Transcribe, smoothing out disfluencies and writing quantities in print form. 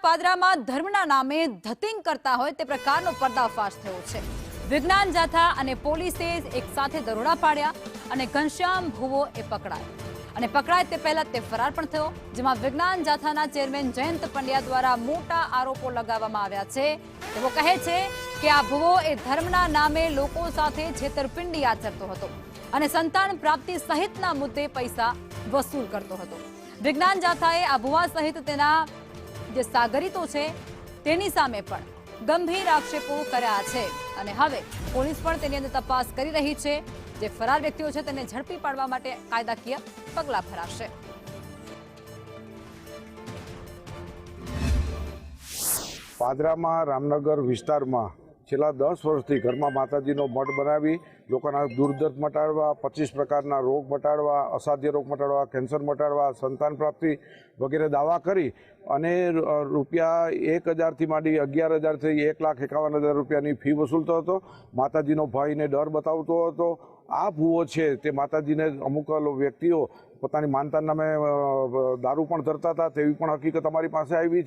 પાદરામાં ધર્મના નામે ધતિંગ કરતા હોય તે પ્રકારનો પર્દાફાશ થયો છે। વિજ્ઞાન જાથા અને પોલીસે એક સાથે દરોડા પાડ્યા અને ઘનશ્યામ ભુવો પકડાય તે પહેલા તે ફરાર પણ થયો, જેમાં વિજ્ઞાન જાથાના ચેરમેન જયંત પંડ્યા દ્વારા મોટા આરોપો લગાવવામાં આવ્યા છે। તેઓ કહે છે કે આ ભુવો ધર્મના નામે લોકો સાથે છેતરપિંડી આચરતો હતો અને સંતાન પ્રાપ્તિ સહિતના મુદ્દે પૈસા વસૂલ કરતો હતો। વિજ્ઞાન જાથાએ આ ભુવા સહિત તેના જે સાગરીતો છે તેની સામે પણ ગંભીર આક્ષેપો કર્યા છે અને હવે પોલીસ પણ તેની અંદર તપાસ કરી રહી છે। જે ફરાર વ્યક્તિઓ છે તેને ઝડપી પાડવા માટે કાયદાકીય પગલાં ભરાશે। પાદરામાં રામનગર વિસ્તારમાં છેલ્લા 10 વર્ષથી ઘરમાં માતાજીનો મઠ બનાવી લોકોના દુર્દર્દ મટાડવા, 25 પ્રકારના રોગ મટાડવા, અસાધ્ય રોગ મટાડવા, કેન્સર મટાડવા, સંતાન પ્રાપ્તિ વગેરે દાવા કરી અને રૂપિયા 1000થી માંડી 11,000થી 1,51,000 રૂપિયાની ફી વસૂલતો હતો। માતાજીનો ભાઈને ડર બતાવતો હતો। આ ભૂવો છે તે માતાજીને અમુક વ્યક્તિઓ પોતાની માનતા નામે દારૂ પણ ધરતા હતા તેવી પણ હકીકત અમારી પાસે આવી।